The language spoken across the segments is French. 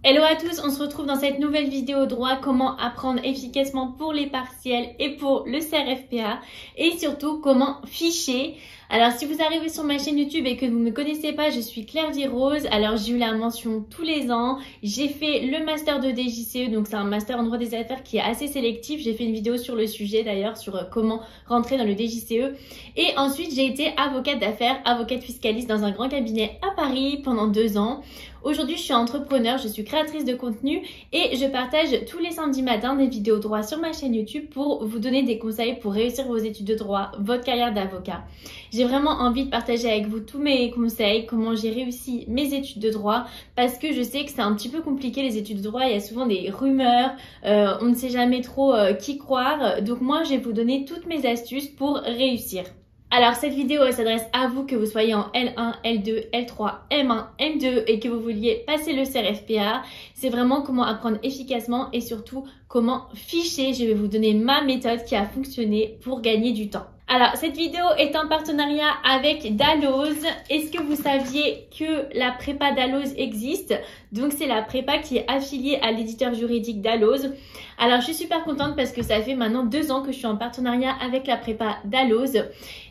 Hello à tous, on se retrouve dans cette nouvelle vidéo droit, comment apprendre efficacement pour les partiels et pour le CRFPA et surtout comment ficher. Alors si vous arrivez sur ma chaîne YouTube et que vous ne me connaissez pas, je suis Claire Virose. Alors j'ai eu la mention tous les ans, j'ai fait le master de DJCE, donc c'est un master en droit des affaires qui est assez sélectif. J'ai fait une vidéo sur le sujet d'ailleurs, sur comment rentrer dans le DJCE. Et ensuite j'ai été avocate d'affaires, avocate fiscaliste dans un grand cabinet à Paris pendant 2 ans. Aujourd'hui, je suis entrepreneur, je suis créatrice de contenu et je partage tous les samedis matins des vidéos droit sur ma chaîne YouTube pour vous donner des conseils pour réussir vos études de droit, votre carrière d'avocat. J'ai vraiment envie de partager avec vous tous mes conseils, comment j'ai réussi mes études de droit parce que je sais que c'est un petit peu compliqué les études de droit, il y a souvent des rumeurs, on ne sait jamais trop qui croire. Donc moi, je vais vous donner toutes mes astuces pour réussir. Alors cette vidéo elle s'adresse à vous que vous soyez en L1, L2, L3, M1, M2 et que vous vouliez passer le CRFPA. C'est vraiment comment apprendre efficacement et surtout comment ficher. Je vais vous donner ma méthode qui a fonctionné pour gagner du temps. Alors cette vidéo est en partenariat avec Dalloz. Est-ce que vous saviez que la prépa Dalloz existe? Donc c'est la prépa qui est affiliée à l'éditeur juridique Dalloz. Alors je suis super contente parce que ça fait maintenant 2 ans que je suis en partenariat avec la prépa Dalloz.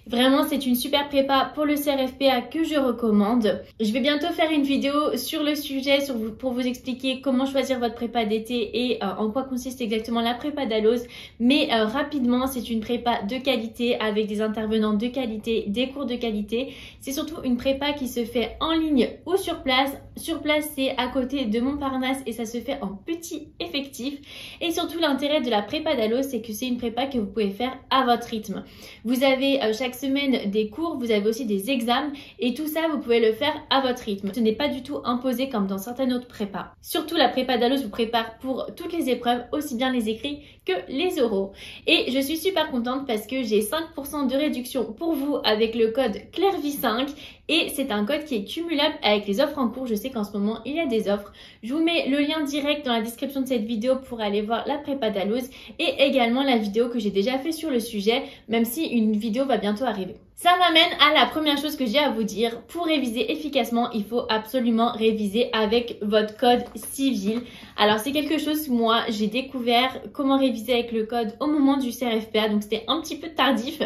Vraiment c'est une super prépa pour le CRFPA que je recommande. Je vais bientôt faire une vidéo sur le sujet pour vous expliquer comment choisir votre prépa d'été et en quoi consiste exactement la prépa Dalloz. Mais rapidement c'est une prépa de qualité avec des intervenants de qualité, des cours de qualité. C'est surtout une prépa qui se fait en ligne ou sur place. Sur place c'est à côté de Montparnasse et ça se fait en petit effectif. Et surtout l'intérêt de la prépa Dalloz c'est que c'est une prépa que vous pouvez faire à votre rythme. Vous avez chaque semaine des cours, vous avez aussi des examens et tout ça vous pouvez le faire à votre rythme. Ce n'est pas du tout imposé comme dans certaines autres prépas. Surtout la prépa Dalloz vous prépare pour toutes les épreuves, aussi bien les écrits que les oraux. Et je suis super contente parce que j'ai 5% de réduction pour vous avec le code CLAIREVIE5 et c'est un code qui est cumulable avec les offres en cours. Je sais qu'en ce moment il y a des offres. Je vous mets le lien direct dans la description de cette vidéo pour aller voir la prépa Dalloz et également la vidéo que j'ai déjà fait sur le sujet, même si une vidéo va bientôt arriver. Ça m'amène à la première chose que j'ai à vous dire. Pour réviser efficacement, il faut absolument réviser avec votre code civil. Alors c'est quelque chose, moi j'ai découvert comment réviser avec le code au moment du CRFPA, donc c'était un petit peu tardif.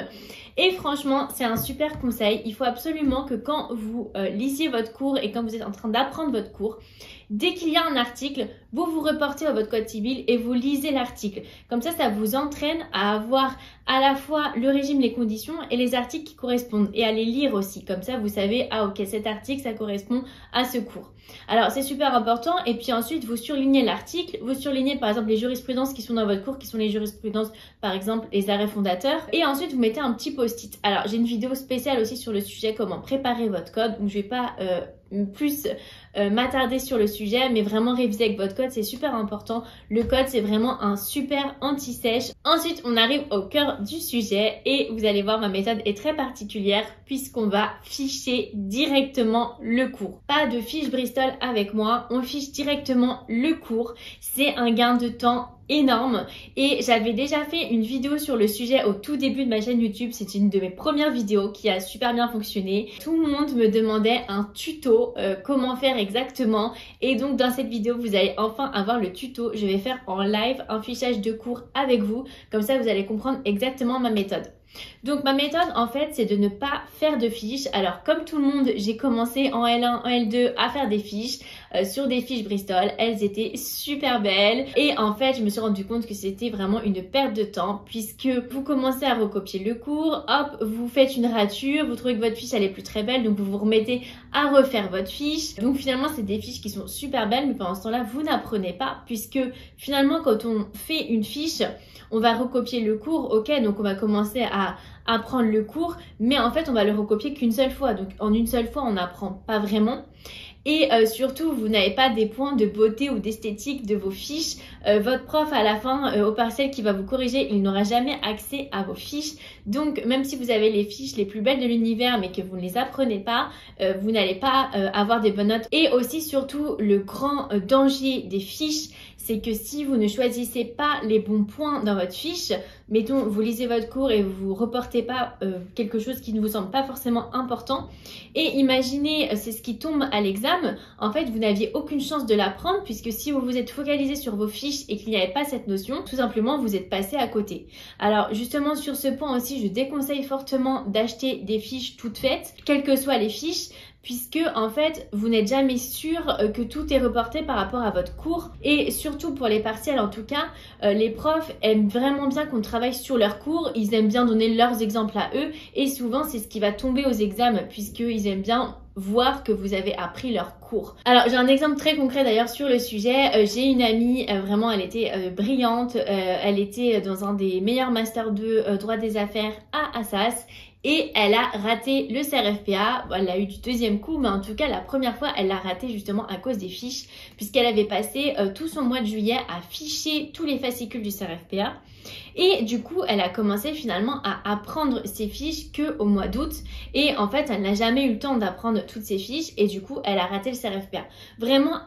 Et franchement, c'est un super conseil. Il faut absolument que quand vous lisiez votre cours et quand vous êtes en train d'apprendre votre cours, dès qu'il y a un article, vous vous reportez à votre code civil et vous lisez l'article. Comme ça vous entraîne à avoir à la fois le régime, les conditions et les articles qui correspondent et à les lire aussi. Comme ça, vous savez, ah ok, cet article, ça correspond à ce cours. Alors, c'est super important. Et puis ensuite, vous surlignez l'article. Vous surlignez par exemple les jurisprudences qui sont dans votre cours, qui sont les jurisprudences, par exemple, les arrêts fondateurs. Et ensuite, vous mettez un petit post-it. Alors, j'ai une vidéo spéciale aussi sur le sujet, comment préparer votre code. Donc, je vais pas plus m'attarder sur le sujet, mais vraiment réviser avec votre code, c'est super important. Le code, c'est vraiment un super anti-sèche. Ensuite, on arrive au cœur du sujet et vous allez voir, ma méthode est très particulière puisqu'on va ficher directement le cours. Pas de fiche Bristol avec moi, on fiche directement le cours. C'est un gain de temps énorme et j'avais déjà fait une vidéo sur le sujet au tout début de ma chaîne YouTube. C'est une de mes premières vidéos qui a super bien fonctionné. Tout le monde me demandait un tuto, comment faire exactement, et donc dans cette vidéo vous allez enfin avoir le tuto. Je vais faire en live un fichage de cours avec vous, comme ça vous allez comprendre exactement ma méthode. Donc ma méthode en fait c'est de ne pas faire de fiches. Alors comme tout le monde, j'ai commencé en L1, en L2 à faire des fiches sur des fiches Bristol. Elles étaient super belles et en fait je me suis rendu compte que c'était vraiment une perte de temps puisque vous commencez à recopier le cours, hop, vous faites une rature, vous trouvez que votre fiche elle est plus très belle, donc vous vous remettez à refaire votre fiche. Donc finalement c'est des fiches qui sont super belles, mais pendant ce temps-là vous n'apprenez pas puisque finalement quand on fait une fiche, on va recopier le cours, ok, donc on va commencer à apprendre le cours, mais en fait on va le recopier qu'une seule fois, donc en une seule fois on n'apprend pas vraiment. Et surtout, vous n'avez pas des points de beauté ou d'esthétique de vos fiches. Votre prof, à la fin, au partiel qui va vous corriger, il n'aura jamais accès à vos fiches. Donc, même si vous avez les fiches les plus belles de l'univers, mais que vous ne les apprenez pas, vous n'allez pas avoir des bonnes notes. Et aussi, surtout, le grand danger des fiches, c'est que si vous ne choisissez pas les bons points dans votre fiche, mettons, vous lisez votre cours et vous reportez pas quelque chose qui ne vous semble pas forcément important, et imaginez, c'est ce qui tombe à l'examen, en fait, vous n'aviez aucune chance de l'apprendre, puisque si vous vous êtes focalisé sur vos fiches et qu'il n'y avait pas cette notion, tout simplement, vous êtes passé à côté. Alors, justement, sur ce point aussi, je déconseille fortement d'acheter des fiches toutes faites, quelles que soient les fiches, puisque en fait vous n'êtes jamais sûr que tout est reporté par rapport à votre cours, et surtout pour les partiels en tout cas, les profs aiment vraiment bien qu'on travaille sur leur cours, ils aiment bien donner leurs exemples à eux, et souvent c'est ce qui va tomber aux examens puisqu'ils aiment bien voir que vous avez appris leur cours. Alors j'ai un exemple très concret d'ailleurs sur le sujet. J'ai une amie, vraiment elle était brillante, elle était dans un des meilleurs Master 2 droit des affaires à Assas, et elle a raté le CRFPA. Bon, elle l'a eu du deuxième coup, mais en tout cas la première fois elle l'a raté justement à cause des fiches, puisqu'elle avait passé tout son mois de juillet à ficher tous les fascicules du CRFPA. Et du coup, elle a commencé finalement à apprendre ses fiches qu'au mois d'août. Et en fait, elle n'a jamais eu le temps d'apprendre toutes ses fiches. Et du coup, elle a raté le CRFPA. Vraiment,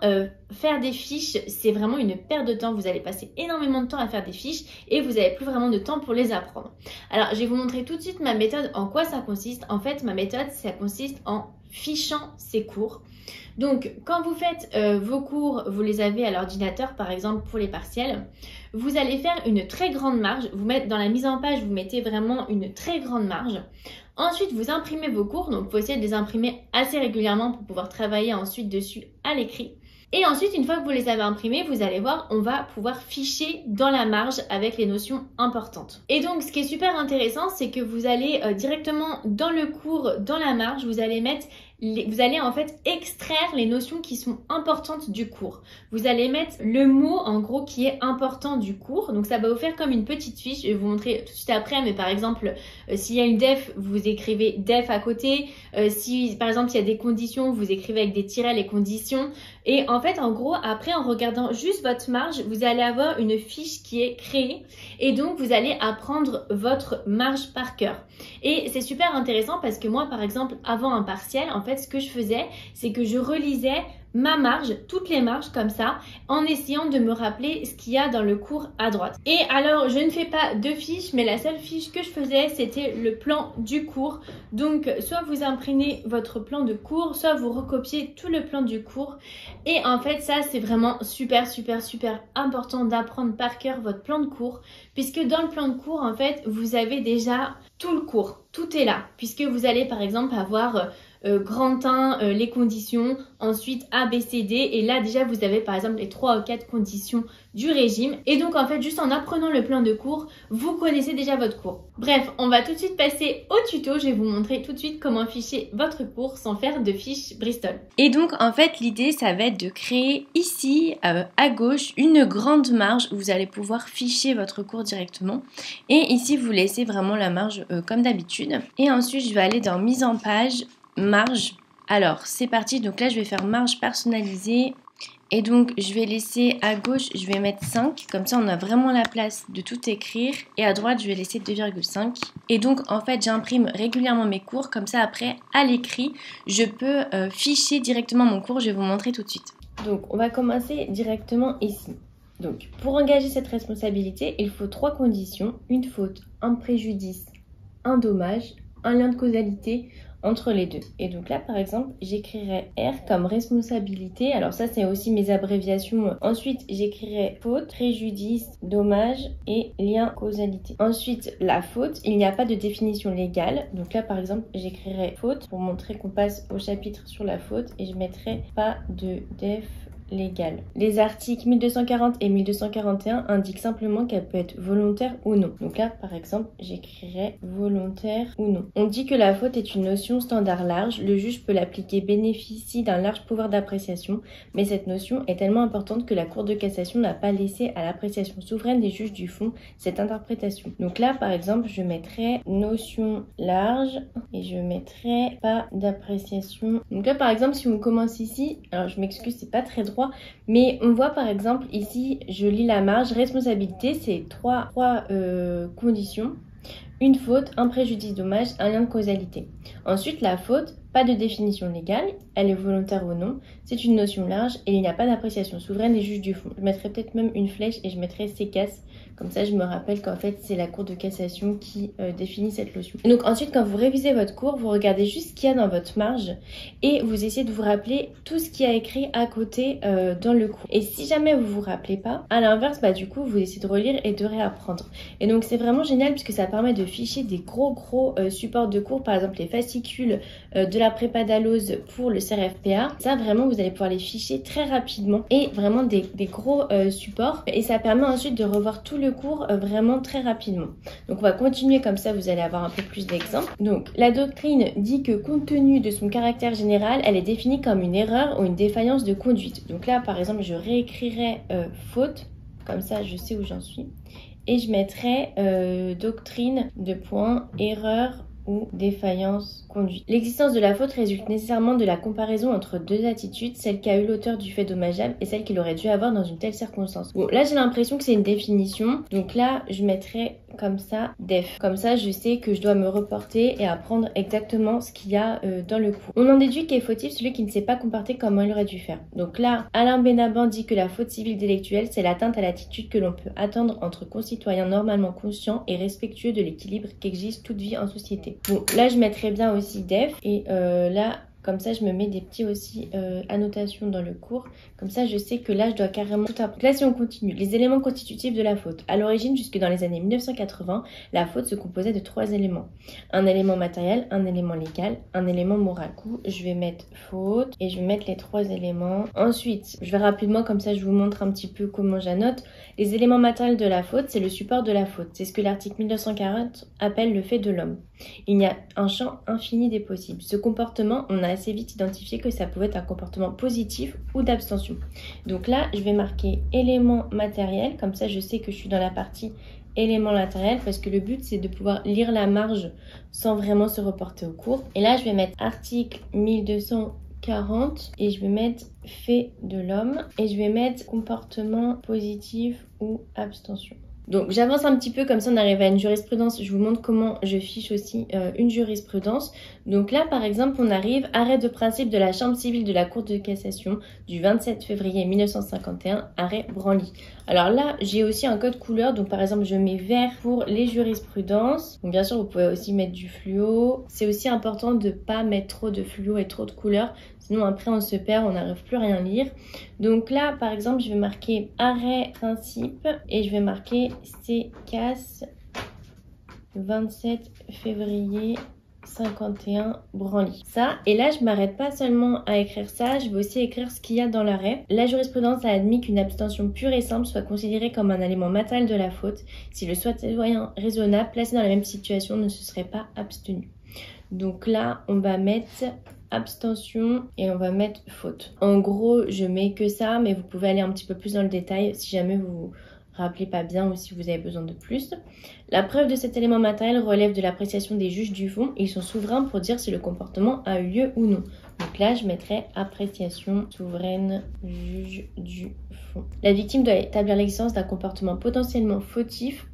faire des fiches, c'est vraiment une perte de temps. Vous allez passer énormément de temps à faire des fiches et vous n'avez plus vraiment de temps pour les apprendre. Alors, je vais vous montrer tout de suite ma méthode. En quoi ça consiste? En fait, ma méthode, ça consiste en fichant ses cours. Donc, quand vous faites vos cours, vous les avez à l'ordinateur, par exemple pour les partiels, vous allez faire une très grande marge. Vous mettez dans la mise en page, vous mettez vraiment une très grande marge. Ensuite, vous imprimez vos cours. Donc, il faut essayer de les imprimer assez régulièrement pour pouvoir travailler ensuite dessus à l'écrit. Et ensuite, une fois que vous les avez imprimés, vous allez voir, on va pouvoir ficher dans la marge avec les notions importantes. Et donc, ce qui est super intéressant, c'est que vous allez directement dans le cours, dans la marge, vous allez en fait extraire les notions qui sont importantes du cours. Vous allez mettre le mot en gros qui est important du cours. Donc ça va vous faire comme une petite fiche. Je vais vous montrer tout de suite après, mais par exemple s'il y a une def, vous écrivez def à côté. Si par exemple il y a des conditions, vous écrivez avec des tirets les conditions. Et en fait en gros après, en regardant juste votre marge, vous allez avoir une fiche qui est créée. Et donc vous allez apprendre votre marge par cœur. Et c'est super intéressant parce que moi par exemple avant un partiel, en fait ce que je faisais, c'est que je relisais ma marge, toutes les marges comme ça, en essayant de me rappeler ce qu'il y a dans le cours à droite. Et alors, je ne fais pas de fiches, mais la seule fiche que je faisais, c'était le plan du cours. Donc, soit vous imprimez votre plan de cours, soit vous recopiez tout le plan du cours. Et en fait, ça, c'est vraiment super important d'apprendre par cœur votre plan de cours, puisque dans le plan de cours, en fait, vous avez déjà tout le cours. Tout est là, puisque vous allez par exemple avoir grand 1, les conditions, ensuite A, B, C, D, et là déjà vous avez par exemple les 3 ou 4 conditions du régime. Et donc en fait juste en apprenant le plan de cours, vous connaissez déjà votre cours. Bref, on va tout de suite passer au tuto. Je vais vous montrer tout de suite comment ficher votre cours sans faire de fiche Bristol. Et donc en fait l'idée ça va être de créer ici à gauche une grande marge où vous allez pouvoir ficher votre cours directement. Et ici vous laissez vraiment la marge comme d'habitude. Et ensuite je vais aller dans mise en page, marge. Alors c'est parti, donc là je vais faire marge personnalisée. Et donc je vais laisser à gauche, je vais mettre 5, comme ça on a vraiment la place de tout écrire. Et à droite je vais laisser 2,5. Et donc en fait j'imprime régulièrement mes cours, comme ça après à l'écrit je peux ficher directement mon cours. Je vais vous montrer tout de suite. Donc on va commencer directement ici. Donc pour engager cette responsabilité, il faut 3 conditions: une faute, un préjudice, un dommage, un lien de causalité entre les deux. Et donc là par exemple j'écrirai R comme responsabilité. Alors ça c'est aussi mes abréviations. Ensuite j'écrirai faute, préjudice, dommage et lien causalité. Ensuite la faute, il n'y a pas de définition légale. Donc là par exemple j'écrirai faute pour montrer qu'on passe au chapitre sur la faute, et je mettrai pas de def légale. Les articles 1240 et 1241 indiquent simplement qu'elle peut être volontaire ou non. Donc là, par exemple, j'écrirai volontaire ou non. On dit que la faute est une notion standard large. Le juge peut l'appliquer, bénéficie d'un large pouvoir d'appréciation, mais cette notion est tellement importante que la Cour de cassation n'a pas laissé à l'appréciation souveraine des juges du fond cette interprétation. Donc là, par exemple, je mettrai notion large et je mettrai pas d'appréciation. Donc là, par exemple, si on commence ici, alors je m'excuse, c'est pas très droit, mais on voit par exemple ici, je lis la marge, responsabilité, c'est trois conditions. une faute, un préjudice dommage, un lien de causalité. Ensuite, la faute, pas de définition légale, elle est volontaire ou non, c'est une notion large et il n'y a pas d'appréciation souveraine des juges du fond. Je mettrai peut-être même une flèche et je mettrai sécasse, comme ça je me rappelle qu'en fait c'est la Cour de cassation qui définit cette notion. Donc ensuite, quand vous révisez votre cours, vous regardez juste ce qu'il y a dans votre marge et vous essayez de vous rappeler tout ce qu'il y a écrit à côté dans le cours. Et si jamais vous vous rappelez pas, à l'inverse, du coup vous essayez de relire et de réapprendre. Et donc c'est vraiment génial puisque ça permet de ficher des gros supports de cours, par exemple les fascicules de la prépa d'Alloz pour le CRFPA. Ça vraiment vous allez pouvoir les ficher très rapidement et vraiment des gros supports, et ça permet ensuite de revoir tout le cours vraiment très rapidement. Donc on va continuer comme ça, vous allez avoir un peu plus d'exemples. Donc la doctrine dit que compte tenu de son caractère général, elle est définie comme une erreur ou une défaillance de conduite. Donc là par exemple je réécrirai faute, comme ça je sais où j'en suis, et je mettrai doctrine de point, erreur ou défaillance conduite. L'existence de la faute résulte nécessairement de la comparaison entre deux attitudes, celle qu'a eu l'auteur du fait dommageable et celle qu'il aurait dû avoir dans une telle circonstance. Bon, là j'ai l'impression que c'est une définition, donc là je mettrai comme ça def. Comme ça je sais que je dois me reporter et apprendre exactement ce qu'il y a dans le cours. On en déduit qu'est fautif celui qui ne s'est pas comporté comme il aurait dû faire. Donc là, Alain Benaban dit que la faute civile délictuelle, c'est l'atteinte à l'attitude que l'on peut attendre entre concitoyens normalement conscients et respectueux de l'équilibre qu'exige toute vie en société. Bon, là je mettrai bien aussi def, et là comme ça je me mets des petits aussi annotations dans le cours, comme ça je sais que là je dois carrément tout apprendre. Là si on continue, les éléments constitutifs de la faute. À l'origine, jusque dans les années 1980, la faute se composait de 3 éléments. Un élément matériel, un élément légal, un élément moral. Du coup, je vais mettre faute et je vais mettre les 3 éléments. Ensuite, je vais rapidement, comme ça je vous montre un petit peu comment j'annote. Les éléments matériels de la faute, c'est le support de la faute. C'est ce que l'article 1940 appelle le fait de l'homme. Il y a un champ infini des possibles. Ce comportement, on a assez vite identifié que ça pouvait être un comportement positif ou d'abstention. Donc là, je vais marquer élément matériel, comme ça je sais que je suis dans la partie élément matériel, parce que le but c'est de pouvoir lire la marge sans vraiment se reporter au cours. Et là, je vais mettre article 1240 et je vais mettre fait de l'homme et je vais mettre comportement positif ou abstention. Donc j'avance un petit peu, comme ça on arrive à une jurisprudence. Je vous montre comment je fiche aussi une jurisprudence. Donc là par exemple on arrive arrêt de principe de la chambre civile de la Cour de cassation du 27 février 1951, arrêt Branly. Alors là j'ai aussi un code couleur, donc par exemple je mets vert pour les jurisprudences. Donc bien sûr vous pouvez aussi mettre du fluo. C'est aussi important de ne pas mettre trop de fluo et trop de couleurs, sinon après on se perd, on n'arrive plus à rien lire. Donc là par exemple je vais marquer arrêt principe et je vais marquer CCAS 27 février 51 Branly. Ça, et là je m'arrête pas seulement à écrire ça, je vais aussi écrire ce qu'il y a dans l'arrêt. La jurisprudence a admis qu'une abstention pure et simple soit considérée comme un élément matériel de la faute si le citoyen raisonnable placé dans la même situation ne se serait pas abstenu. Donc là on va mettre abstention et on va mettre faute. En gros je mets que ça, mais vous pouvez aller un petit peu plus dans le détail si jamais vous vous rappelez pas bien ou si vous avez besoin de plus. La preuve de cet élément matériel relève de l'appréciation des juges du fond. Ils sont souverains pour dire si le comportement a eu lieu ou non. Donc là je mettrai appréciation souveraine juge du fond. La victime doit établir l'existence d'un comportement potentiellement fautif.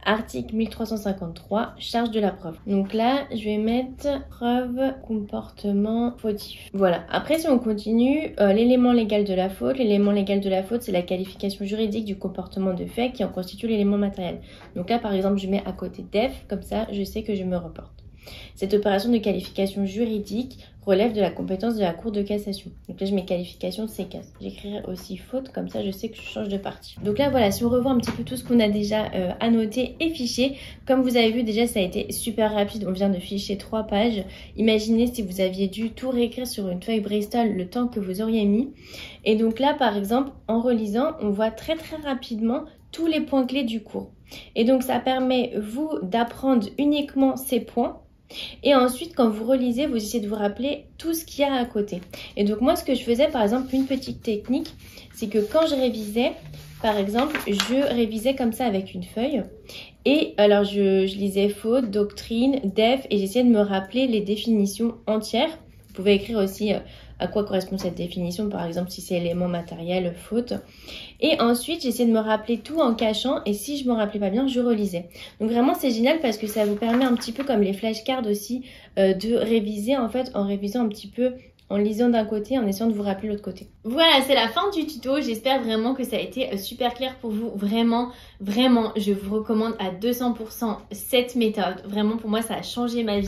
Article 1353, charge de la preuve. Donc là, je vais mettre preuve comportement fautif. Voilà. Après, si on continue, l'élément légal de la faute. L'élément légal de la faute, c'est la qualification juridique du comportement de fait qui en constitue l'élément matériel. Donc là, par exemple, je mets à côté def, comme ça, je sais que je me reporte. Cette opération de qualification juridique relève de la compétence de la Cour de cassation. Donc là, je mets qualification CCAS. J'écrirai aussi faute, comme ça, je sais que je change de partie. Donc là, voilà, si on revoit un petit peu tout ce qu'on a déjà annoté et fiché, comme vous avez vu, déjà, ça a été super rapide. On vient de ficher 3 pages. Imaginez si vous aviez dû tout réécrire sur une feuille Bristol, le temps que vous auriez mis. Et donc là, par exemple, en relisant, on voit très rapidement tous les points clés du cours. Et donc, ça permet, vous, d'apprendre uniquement ces points. Et ensuite, quand vous relisez, vous essayez de vous rappeler tout ce qu'il y a à côté. Et donc moi, ce que je faisais, par exemple, une petite technique, c'est que quand je révisais, par exemple, je révisais comme ça avec une feuille. Et alors, je lisais faute, doctrine, def, et j'essayais de me rappeler les définitions entières. Vous pouvez écrire aussi à quoi correspond cette définition, par exemple si c'est élément matériel, faute. Et ensuite, j'essaie de me rappeler tout en cachant et si je me rappelais pas bien, je relisais. Donc vraiment, c'est génial parce que ça vous permet un petit peu comme les flashcards aussi de réviser en fait en révisant un petit peu en lisant d'un côté, en essayant de vous rappeler l'autre côté. Voilà, c'est la fin du tuto. J'espère vraiment que ça a été super clair pour vous. Vraiment, je vous recommande à 200% cette méthode. Vraiment, pour moi, ça a changé ma vie.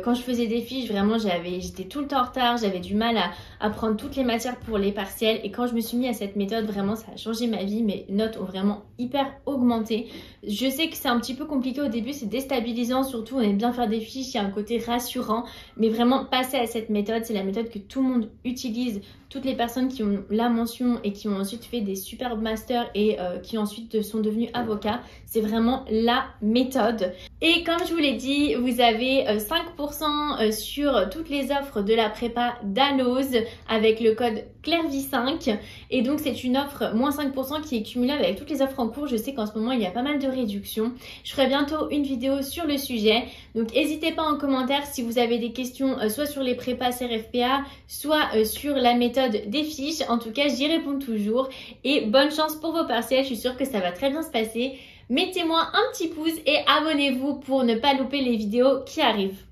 Quand je faisais des fiches, vraiment, j'étais tout le temps en retard. J'avais du mal à prendre toutes les matières pour les partiels. Et quand je me suis mis à cette méthode, vraiment, ça a changé ma vie. Mes notes ont vraiment hyper augmenté. Je sais que c'est un petit peu compliqué au début, c'est déstabilisant. Surtout, on aime bien faire des fiches, il y a un côté rassurant. Mais vraiment, passer à cette méthode, c'est la méthode que tout le monde utilise. Toutes les personnes qui ont la mention et qui ont ensuite fait des superbes masters et qui ensuite sont devenus avocats, c'est vraiment la méthode. Et comme je vous l'ai dit, vous avez 5% sur toutes les offres de la prépa Dalloz avec le code CLAIRVIE5 et donc c'est une offre moins 5% qui est cumulable avec toutes les offres en cours. Je sais qu'en ce moment il y a pas mal de réductions. Je ferai bientôt une vidéo sur le sujet, donc n'hésitez pas en commentaire si vous avez des questions soit sur les prépas CRFPA, soit sur la méthode des fiches. En tout cas, j'y réponds toujours et bonne chance pour vos partiels. Je suis sûre que ça va très bien se passer. Mettez-moi un petit pouce et abonnez-vous pour ne pas louper les vidéos qui arrivent.